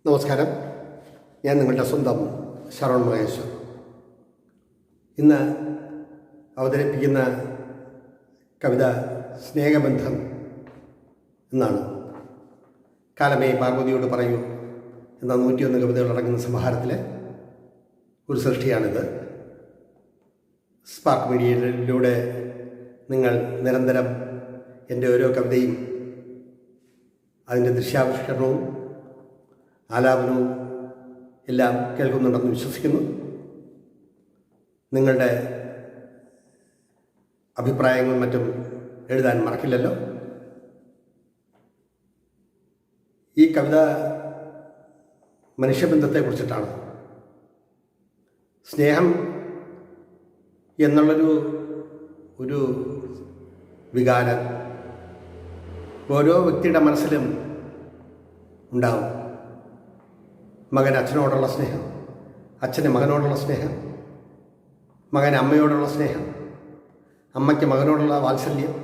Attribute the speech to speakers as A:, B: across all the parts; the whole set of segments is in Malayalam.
A: നമസ്കാരം. ഞാൻ നിങ്ങളുടെ സ്വന്തം ശരവൺ മഹേശ്വർ. ഇന്ന് അവതരിപ്പിക്കുന്ന കവിത സ്നേഹബന്ധം എന്നാണ്. കാലമേ പാർവതിയോട് പറയൂ എന്ന 101 കവിതകൾ അടങ്ങുന്ന സമാഹാരത്തിലെ ഒരു സൃഷ്ടിയാണിത്. സ്പാർക്ക് മീഡിയയിലൂടെ നിങ്ങൾ നിരന്തരം എൻ്റെ ഓരോ കവിതയും അതിൻ്റെ ദൃശ്യാവിഷ്കരണവും ആലാപനവും എല്ലാം കേൾക്കുന്നുണ്ടെന്ന് വിശ്വസിക്കുന്നു. നിങ്ങളുടെ അഭിപ്രായങ്ങളും മറ്റും എഴുതാൻ മറക്കില്ലല്ലോ. ഈ കവിത മനുഷ്യബന്ധത്തെക്കുറിച്ചിട്ടാണ്. സ്നേഹം എന്നുള്ളൊരു വികാരം ഓരോ വ്യക്തിയുടെ മനസ്സിലും ഉണ്ടാവും. മകൻ അച്ഛനോടുള്ള സ്നേഹം, അച്ഛന് മകനോടുള്ള സ്നേഹം, മകൻ അമ്മയോടുള്ള സ്നേഹം, അമ്മയ്ക്ക് മകനോടുള്ള വാത്സല്യം,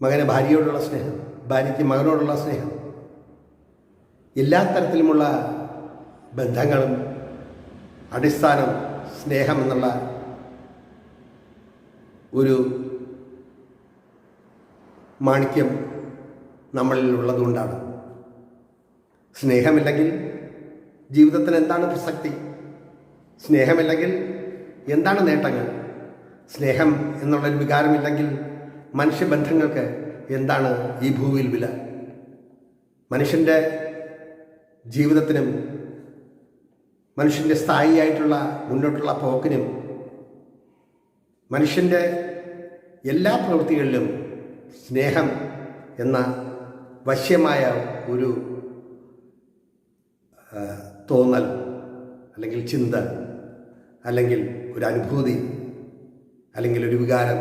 A: മകന് ഭാര്യയോടുള്ള സ്നേഹം, ഭാര്യയ്ക്ക് മകനോടുള്ള സ്നേഹം, എല്ലാ തരത്തിലുമുള്ള ബന്ധങ്ങളും അടിസ്ഥാനം സ്നേഹം എന്നുള്ള ഒരു മാണിക്യം നമ്മളിൽ ഉള്ളതുകൊണ്ടാണ്. സ്നേഹമില്ലെങ്കിൽ ജീവിതത്തിന് എന്താണ് പ്രസക്തി? സ്നേഹമില്ലെങ്കിൽ എന്താണ് നേട്ടങ്ങൾ? സ്നേഹം എന്നുള്ളൊരു വികാരമില്ലെങ്കിൽ മനുഷ്യബന്ധങ്ങൾക്ക് എന്താണ് ഈ ഭൂമിയിൽ വില? മനുഷ്യൻ്റെ ജീവിതത്തിനും മനുഷ്യൻ്റെ സ്ഥായിയായിട്ടുള്ള മുന്നോട്ടുള്ള പോക്കിനും മനുഷ്യൻ്റെ എല്ലാ പ്രവൃത്തികളിലും സ്നേഹം എന്ന വശ്യമായ ഒരു തോന്നൽ അല്ലെങ്കിൽ ചിന്ത അല്ലെങ്കിൽ ഒരു അനുഭൂതി അല്ലെങ്കിൽ ഒരു വികാരം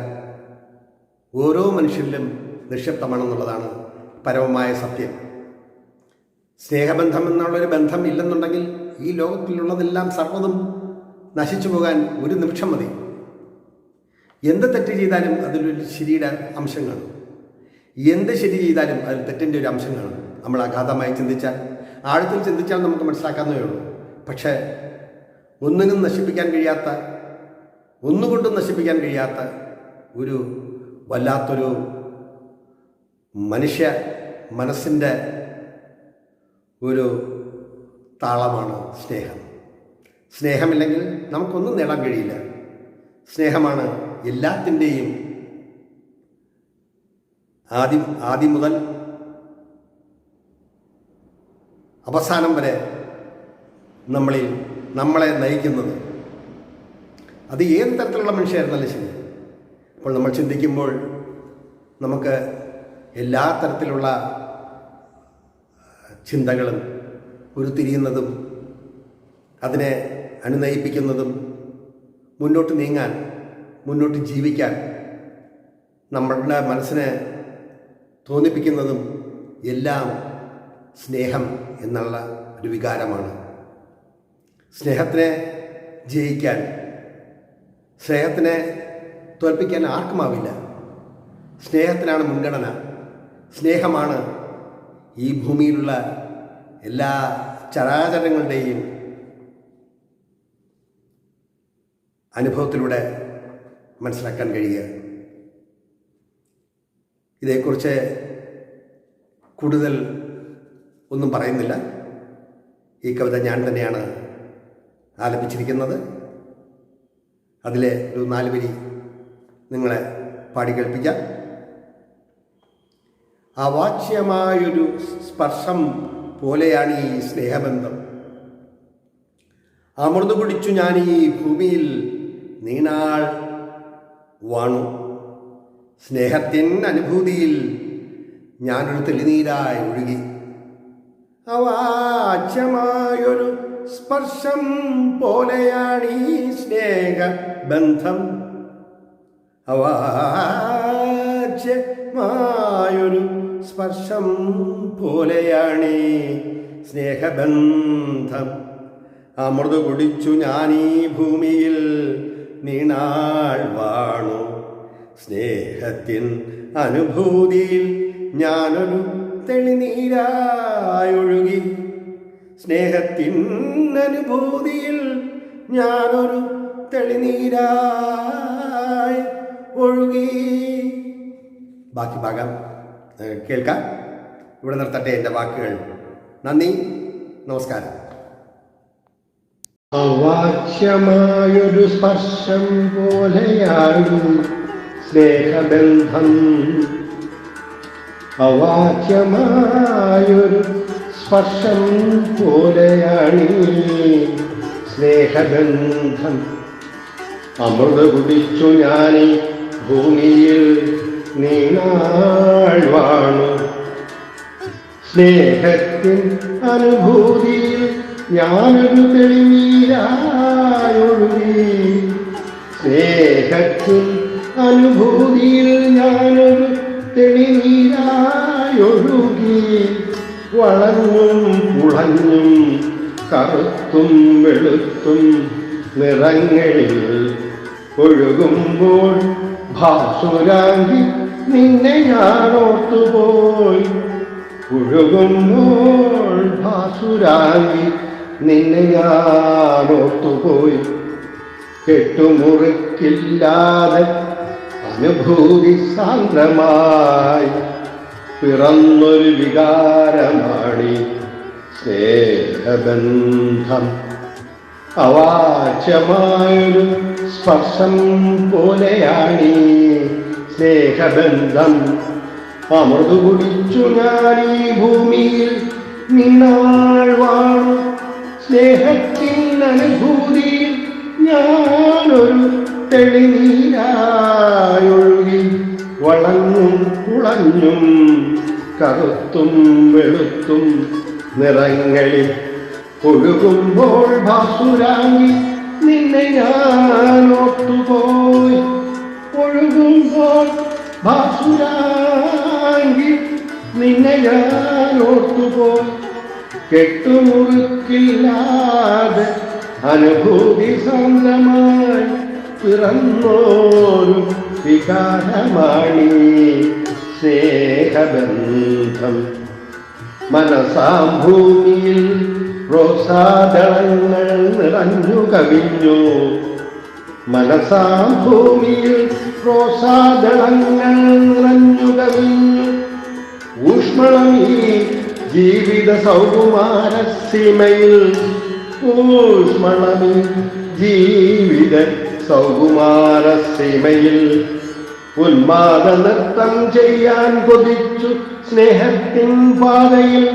A: ഓരോ മനുഷ്യരിലും നിക്ഷിപ്തമാണെന്നുള്ളതാണ് പരമമായ സത്യം. സ്നേഹബന്ധം എന്നുള്ളൊരു ബന്ധം ഇല്ലെന്നുണ്ടെങ്കിൽ ഈ ലോകത്തിലുള്ളതെല്ലാം സർവ്വതും നശിച്ചു പോകാൻ ഒരു നിമിഷം മതി. എന്ത് തെറ്റ് ചെയ്താലും അതിലൊരു ശരിയുടെ അംശം കാണും. എന്ത് ശരി ചെയ്താലും അതിൽ തെറ്റിൻ്റെ ഒരു അംശം കാണും. നമ്മൾ അഗാധമായി ചിന്തിച്ചാൽ, ആഴത്തിൽ ചിന്തിച്ചാൽ നമുക്ക് മനസ്സിലാക്കാവുന്നതേ ഉള്ളൂ. പക്ഷേ ഒന്നിനും നശിപ്പിക്കാൻ കഴിയാത്ത, ഒന്നുകൊണ്ടും നശിപ്പിക്കാൻ കഴിയാത്ത ഒരു വല്ലാത്തൊരു മനുഷ്യ മനസ്സിൻ്റെ ഒരു താളമാണ് സ്നേഹം. സ്നേഹമില്ലെങ്കിൽ നമുക്കൊന്നും നേടാൻ കഴിയില്ല. സ്നേഹമാണ് എല്ലാത്തിൻ്റെയും ആദ്യം മുതൽ അവസാനം വരെ നമ്മളെ നയിക്കുന്നത്. അത് ഏത് തരത്തിലുള്ള മനുഷ്യരായിരുന്നല്ലേ ശരി. അപ്പോൾ നമ്മൾ ചിന്തിക്കുമ്പോൾ നമുക്ക് എല്ലാ തരത്തിലുള്ള ചിന്തകളും ഉരുത്തിരിയുന്നതും അതിനെ അനുനയിപ്പിക്കുന്നതും മുന്നോട്ട് നീങ്ങാൻ, മുന്നോട്ട് ജീവിക്കാൻ നമ്മളുടെ മനസ്സിനെ തോന്നിപ്പിക്കുന്നതും എല്ലാം സ്നേഹം എന്നുള്ള ഒരു വികാരമാണ്. സ്നേഹത്തിനെ ജയിക്കാൻ, സ്നേഹത്തിനെ തോൽപ്പിക്കാൻ ആർക്കുമാവില്ല. സ്നേഹത്തിനാണ് മുൻഗണന. സ്നേഹമാണ് ഈ ഭൂമിയിലുള്ള എല്ലാ ചരാചരങ്ങളുടെയും അനുഭവത്തിലൂടെ മനസ്സിലാക്കാൻ കഴിയുക. ഇതേക്കുറിച്ച് കൂടുതൽ ഒന്നും പറയുന്നില്ല. ഈ കവിത ഞാൻ തന്നെയാണ് ആലപിച്ചിരിക്കുന്നത്. അതിലെ ഒരു 4 വരി നിങ്ങളെ പാടി കേൾപ്പിക്കാം. അവാച്യമായൊരു സ്പർശം പോലെയാണ് ഈ സ്നേഹബന്ധം. അമൃത് കുടിച്ചു ഞാൻ ഈ ഭൂമിയിൽ നീണാൾ വാണു. സ്നേഹത്തിൻ അനുഭൂതിയിൽ ഞാനൊരു തെളിനീരായി ഒഴുകി. അവാച്യമായൊരു സ്പർശം പോലെയാണ് ഈ സ്നേഹബന്ധം. അവാച്യമായൊരു സ്പർശം പോലെയാണ് സ്നേഹബന്ധം. അമൃത് കുടിച്ചു ഞാൻ ഈ ഭൂമിയിൽ നീണാൾ വാണു. സ്നേഹത്തിൻ അനുഭൂതിയിൽ ഞാനൊരു തെളിനീരായൊഴുകി. സ്നേഹത്തിനനുഭൂതിയിൽ ഞാനൊരു തെളിനീരായി ഒഴുകി. ബാക്കി ഭാഗം കേൾക്കാം. ഇവിടെ നിർത്തട്ടെ എൻ്റെ വാക്കുകൾ. നന്ദി, നമസ്കാരം.
B: അവാച്യമായൊരു സ്പർശം പോലെയാണ് സ്നേഹബന്ധം. അവാച്യമായൊരു സ്പർശം പോലെയാണ് സ്നേഹബന്ധം. അമൃത കുടിച്ചു ഞാൻ ഭൂമിയിൽ നീണാൾ വാണു. സ്നേഹത്തിൻ അനുഭൂതിയിൽ ഞാനൊരു തെളിനീരായൊഴുകി. സ്നേഹത്തിൻ അനുഭൂതിയിൽ ഞാനൊരു തെളിനീരായൊഴുകി. വളഞ്ഞും പുളഞ്ഞും കറുത്തും വെളുത്തും നിറങ്ങളിൽ ഒഴുകുമ്പോൾ ഭാസുരാങ്കി നിന്നെ ഞാൻ ഓർത്തുപോയി. ഒഴുകുമ്പോൾ ഭാസുരാങ്കി നിന്നെ ഞാൻ ഓർത്തുപോയി. കെട്ടുമുറുക്കില്ലാതെ അനുഭൂതി സാന്ദ്രമായി പിറന്നൊരു വികാരമാണി സ്നേഹബന്ധം. അവാച്യമായൊരു സ്പർശം പോലെയാണീ സ്നേഹബന്ധം. അമൃതു കുടിച്ചു ഞാനീ ഭൂമിയിൽ നീണാൾ വാണു. സ്നേഹത്തിൻ അനുഭൂതിയിൽ ഞാനൊരു തെളിനീരായൊഴുകി. വളഞ്ഞും കുളഞ്ഞും കറുത്തും വെളുത്തും നിറങ്ങളിൽ ഒഴുകുമ്പോൾ ഭാസുരാങ്കി നിന്നെ ഞാൻ ഓർത്തുപോയി. ഒഴുകുമ്പോൾ ഭാസുരാങ്കി നിന്നെ ഞാൻ ഓർത്തുപോയി. കെട്ടുമുറുക്കില്ലാതെ അനുഭൂതി സാന്ദ്രമായി പിറന്നോരു വികാരമാണീ സ്നേഹബന്ധം. മനസാം ഭൂമിയിൽ റോസാദളങ്ങൾ നിറഞ്ഞു കവിഞ്ഞു. മനസാം ഭൂമിയിൽ റോസാദളങ്ങൾ നിറഞ്ഞു കവിഞ്ഞു. ഊഷ്മളമീ ജീവിത സൗകുമാരസീമയിൽ. ഊഷ്മളമീ ജീവിത സൗകുമാരസീമയിൽ ഉന്മാദ നൃത്തം ചെയ്യാൻ കൊതിച്ചു സ്നേഹത്തിൻ പാതയിൽ.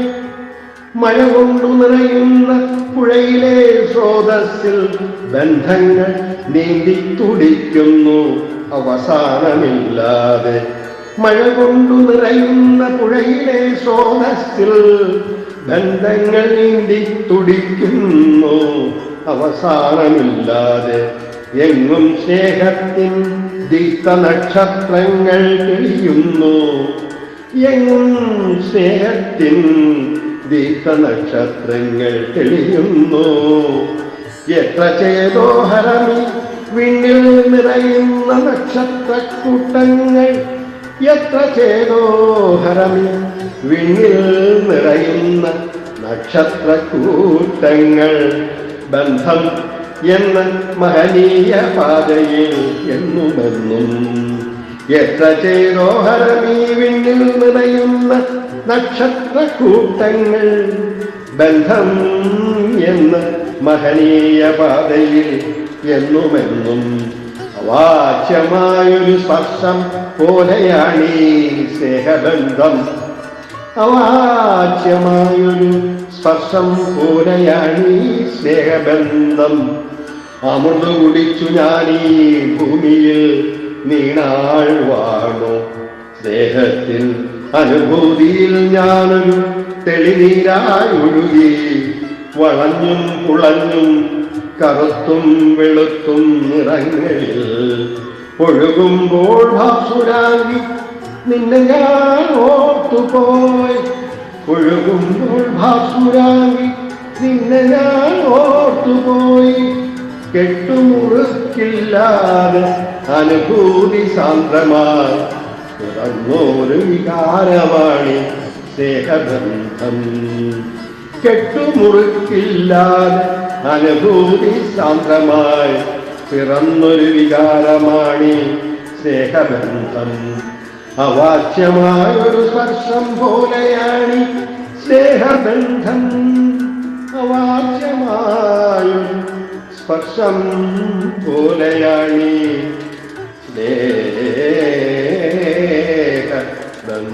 B: മഴ കൊണ്ടു നിറയുന്ന പുഴയിലെ സ്രോതസ്സിൽ ബന്ധങ്ങൾ നീന്തി തുടിക്കുന്നു അവസാനമില്ലാതെ. മഴ കൊണ്ടു നിറയുന്ന പുഴയിലെ സ്രോതസ്സിൽ ബന്ധങ്ങൾ നീന്തി തുടിക്കുന്നു അവസാനമില്ലാതെ. എങ്ങും സ്നേഹത്തിൻ ദീപ്ത നക്ഷത്രങ്ങൾ തെളിയുന്നു. എങ്ങും സ്നേഹത്തിൻ ദീപ്ത നക്ഷത്രങ്ങൾ തെളിയുന്നു. എത്ര ചേതോഹരമി വിണ്ണിൽ നിറയുന്ന നക്ഷത്രക്കൂട്ടങ്ങൾ. എത്ര ചേതോഹരമി വിണ്ണിൽ നിറയുന്ന നക്ഷത്രക്കൂട്ടങ്ങൾ. ബന്ധം എന്ന മഹനീയ പാതയിൽ എന്നുമെന്നും. എത്ര ചേതോഹരമീ വിണ്ണിൽ നിറയുന്ന നക്ഷത്രക്കൂട്ടങ്ങൾ. ബന്ധം എന്ന മഹനീയ പാതയിൽ എന്നുമെന്നും. അവാച്യമായൊരു സ്പർശം പോലെയാണീ സ്നേഹബന്ധം. അവാച്യമായൊരു സ്പർശം പോലെയാണീ സ്നേഹബന്ധം. അമൃത കുടിച്ചു ഞാനീ ഭൂമിയിൽ നീണാൾ വാണു. സ്നേഹത്തിൻ അനുഭൂതിയിൽ ഞാനൊരു തെളിനീരായി ഒഴുകി. വളഞ്ഞും പുളഞ്ഞും കറുത്തും വെളുത്തും നിറങ്ങളിൽ ഒഴുകുമ്പോൾ ഭാസുരാങ്കി നിന്നെ ഞാൻ ഓർത്തുപോയി. ഒഴുകുമ്പോൾ ഭാസുരാങ്കി നിന്നെ ഞാൻ ഓർത്തുപോയി. കെട്ടുമുറുക്കില്ലാതെ അനുഭൂതി സാന്ദ്രമായി പിറന്നൊരു വികാരമാണ് സ്നേഹബന്ധം. കെട്ടുമുറുക്കില്ലാതെ അനുഭൂതി സാന്ദ്രമായി പിറന്നൊരു വികാരമാണീ സ്നേഹബന്ധം. അവാച്യമായൊരു സ്പർശം പോലെയാണീ സ്നേഹബന്ധം. അവാച്യമായൊരു സ്പർശം പോലെയാണീ സ്നേഹബന്ധം.